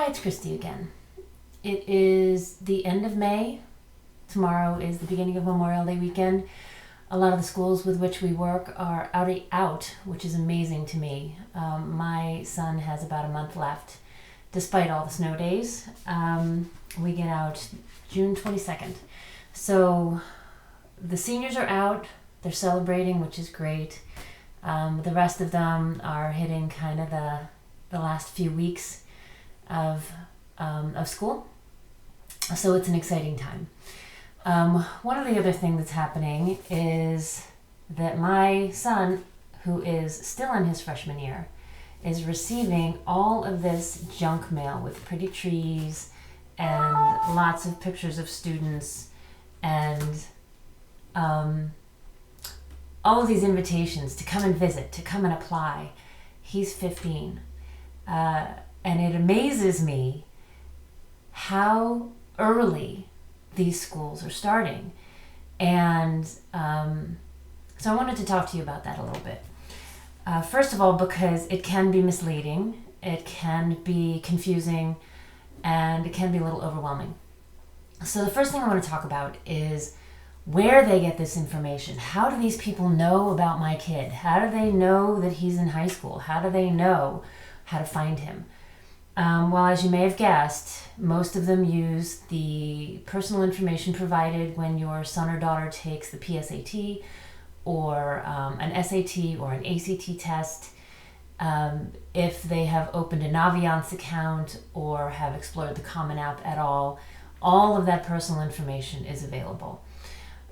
Hi, it's Christy again. It is the end of May. Tomorrow is the beginning of Memorial Day weekend. A lot of the schools with which we work are out, which is amazing to me. My son has about a month left, despite all the snow days. We get out June 22nd. So the seniors are out. They're celebrating, which is great. The rest of them are hitting kind of the last few weeks of school. So it's an exciting time. One of the other things that's happening is that my son, who is still in his freshman year, is receiving all of this junk mail with pretty trees and lots of pictures of students and all of these invitations to come and visit, to come and apply. He's 15. And it amazes me how early these schools are starting. And so I wanted to talk to you about that a little bit. First of all, because it can be misleading, it can be confusing, and it can be a little overwhelming. So the first thing I want to talk about is where they get this information. How do these people know about my kid? How do they know that he's in high school? How do they know how to find him? Well, as you may have guessed, most of them use the personal information provided when your son or daughter takes the PSAT or an SAT or an ACT test. If they have opened a Naviance account or have explored the Common App at all of that personal information is available.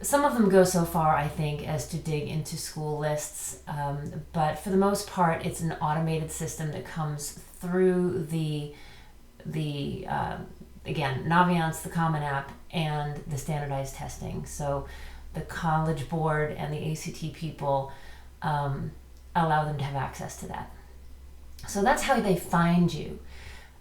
Some of them go so far, I think, as to dig into school lists, but for the most part, it's an automated system that comes through the again, Naviance, the Common App, and the standardized testing. So the College Board and the ACT people allow them to have access to that. So that's how they find you.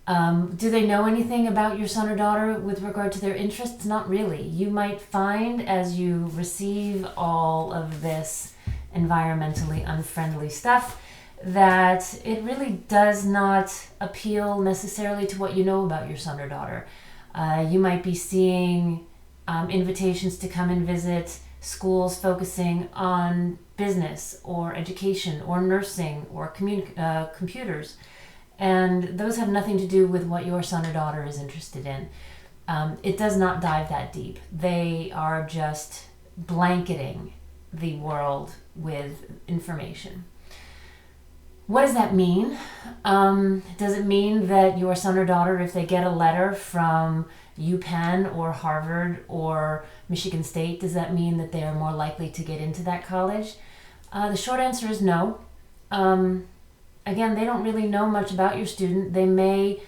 Do they know anything about your son or daughter with regard to their interests? Not really. You might find as you receive all of this environmentally unfriendly stuff that it really does not appeal necessarily to what you know about your son or daughter. You might be seeing invitations to come and visit schools focusing on business or education or nursing or computers. And those have nothing to do with what your son or daughter is interested in. It does not dive that deep. They are just blanketing the world with information. What does that mean? Does it mean that your son or daughter, if they get a letter from UPenn or Harvard or Michigan State, does that mean that they are more likely to get into that college? The short answer is no. Again, they don't really know much about your student. They may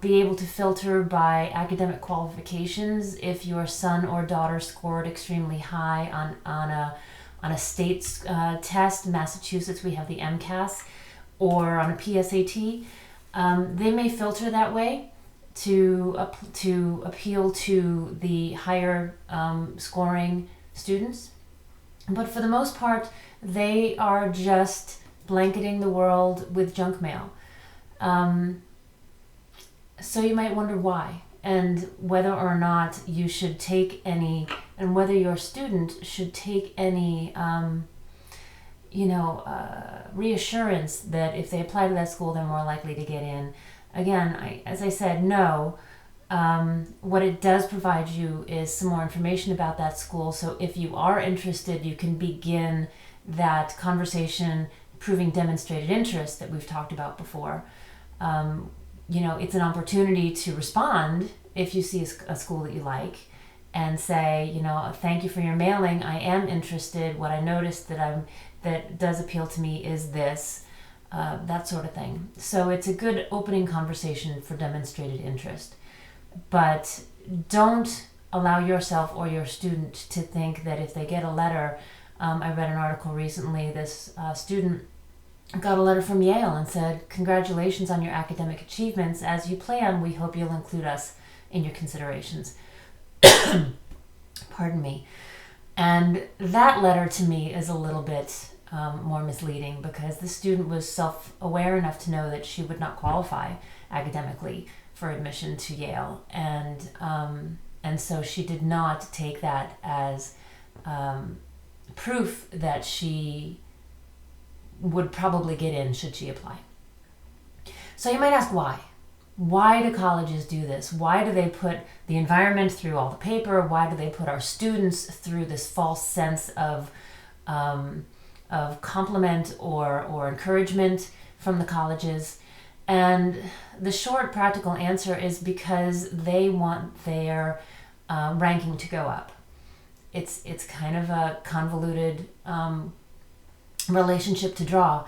be able to filter by academic qualifications if your son or daughter scored extremely high on a state test. In Massachusetts, we have the MCAS, or on a PSAT. They may filter that way to appeal to the higher scoring students. But for the most part, they are just blanketing the world with junk mail. So you might wonder why, and whether or not you should take any, and whether your student should take any, reassurance that if they apply to that school, they're more likely to get in. Again, as I said, no. What it does provide you is some more information about that school. So if you are interested, you can begin that conversation proving demonstrated interest that we've talked about before. It's an opportunity to respond if you see a school that you like and say, thank you for your mailing. I am interested. What I noticed that does appeal to me is this, that sort of thing. So it's a good opening conversation for demonstrated interest. But don't allow yourself or your student to think that if they get a letter, I read an article recently, this student got a letter from Yale and said, congratulations on your academic achievements. As you plan, we hope you'll include us in your considerations. Pardon me. And that letter to me is a little bit more misleading, because the student was self-aware enough to know that she would not qualify academically for admission to Yale, and so she did not take that as proof that she would probably get in should she apply. So you might ask why. Why do colleges do this? Why do they put the environment through all the paper? Why do they put our students through this false sense of compliment or encouragement from the colleges? And the short practical answer is because they want their ranking to go up. It's kind of a convoluted relationship to draw,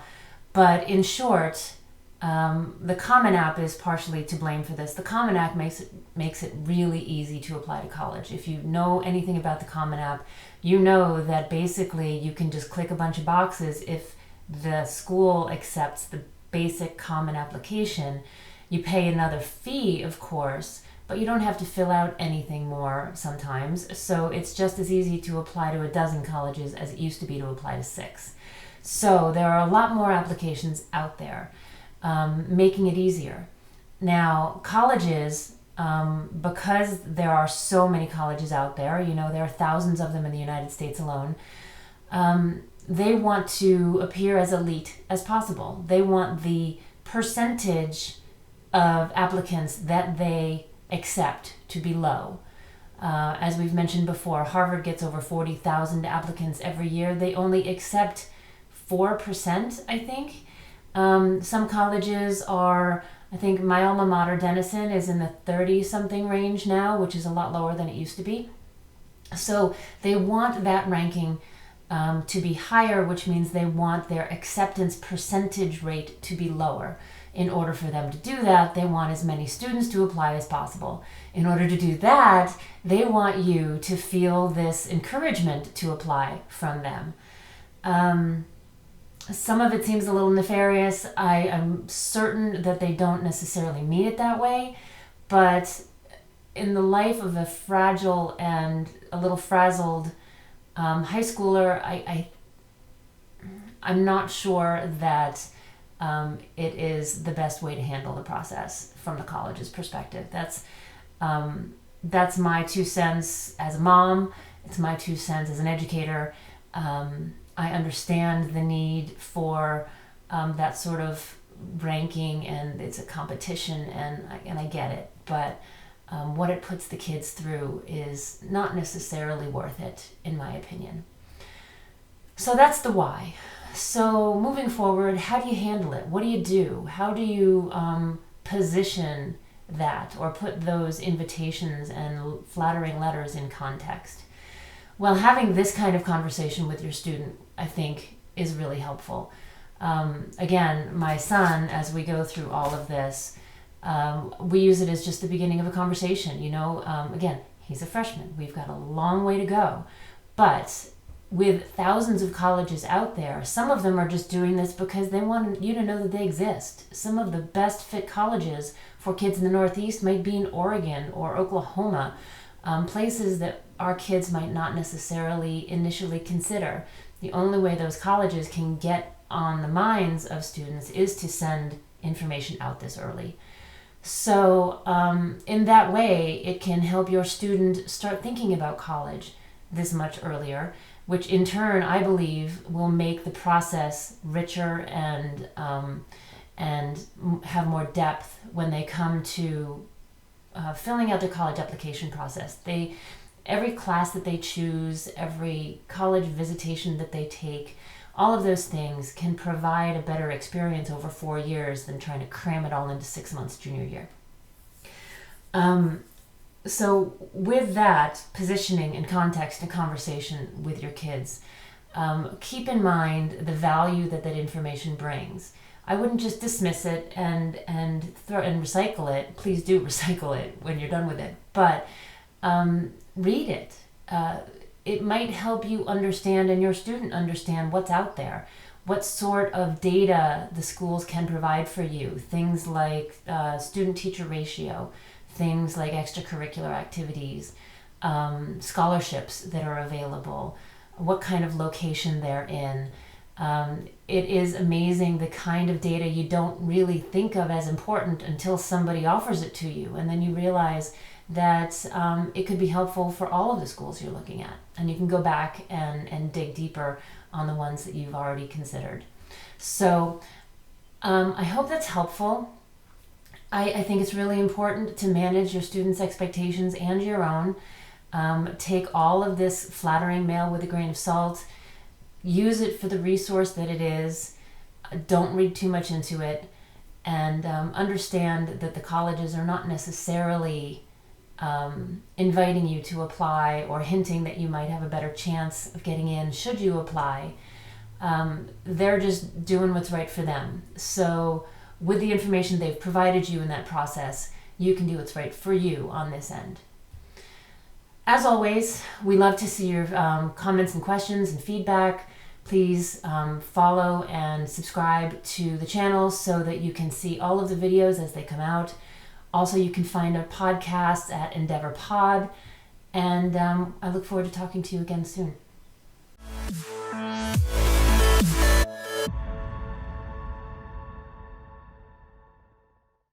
but in short, the Common App is partially to blame for this. The Common App makes it really easy to apply to college. If you know anything about the Common App, you know that basically you can just click a bunch of boxes. If the school accepts the basic common application, you pay another fee, of course, but you don't have to fill out anything more sometimes. So it's just as easy to apply to a dozen colleges as it used to be to apply to 6. So there are a lot more applications out there, making it easier. Now, colleges, because there are so many colleges out there, there are thousands of them in the United States alone, they want to appear as elite as possible. They want the percentage of applicants that they accept to be low. As we've mentioned before, Harvard gets over 40,000 applicants every year. They only accept 4%, I think. Some colleges are, I think my alma mater, Denison, is in the 30-something range now, which is a lot lower than it used to be. So they want that ranking to be higher, which means they want their acceptance percentage rate to be lower. In order for them to do that, they want as many students to apply as possible. In order to do that, they want you to feel this encouragement to apply from them. Some of it seems a little nefarious. I am certain that they don't necessarily mean it that way, but in the life of a fragile and a little frazzled high schooler, I'm not sure that it is the best way to handle the process from the college's perspective. That's my 2 cents as a mom. It's my 2 cents as an educator. I understand the need for that sort of ranking, and it's a competition, and I get it. But what it puts the kids through is not necessarily worth it, in my opinion. So that's the why. So moving forward, how do you handle it? What do you do? How do you position that or put those invitations and flattering letters in context? Well, having this kind of conversation with your student, I think, is really helpful. Again, my son, as we go through all of this, we use it as just the beginning of a conversation. Again, he's a freshman. We've got a long way to go. But with thousands of colleges out there, some of them are just doing this because they want you to know that they exist. Some of the best fit colleges for kids in the Northeast might be in Oregon or Oklahoma, places that our kids might not necessarily initially consider. The only way those colleges can get on the minds of students is to send information out this early. So in that way, it can help your student start thinking about college this much earlier, which in turn, I believe, will make the process richer and have more depth when they come to filling out their college application process. Every class that they choose, every college visitation that they take, all of those things can provide a better experience over 4 years than trying to cram it all into 6 months junior year. So with that positioning and context and conversation with your kids, keep in mind the value that information brings. I wouldn't just dismiss it and recycle it. Please do recycle it when you're done with it. But read it. It might help you understand and your student understand what's out there, what sort of data the schools can provide for you. Things like student-teacher ratio, things like extracurricular activities, scholarships that are available, what kind of location they're in, It is amazing the kind of data you don't really think of as important until somebody offers it to you, and then you realize that it could be helpful for all of the schools you're looking at, and you can go back and dig deeper on the ones that you've already considered. So I hope that's helpful. I think it's really important to manage your students' expectations and your own. Take all of this flattering mail with a grain of salt. Use it for the resource that it is. Don't read too much into it. And understand that the colleges are not necessarily inviting you to apply or hinting that you might have a better chance of getting in should you apply. They're just doing what's right for them. So with the information they've provided you in that process, you can do what's right for you on this end. As always, we love to see your comments and questions and feedback. Please follow and subscribe to the channel so that you can see all of the videos as they come out. Also, you can find our podcasts at Endeavor Pod, and I look forward to talking to you again soon.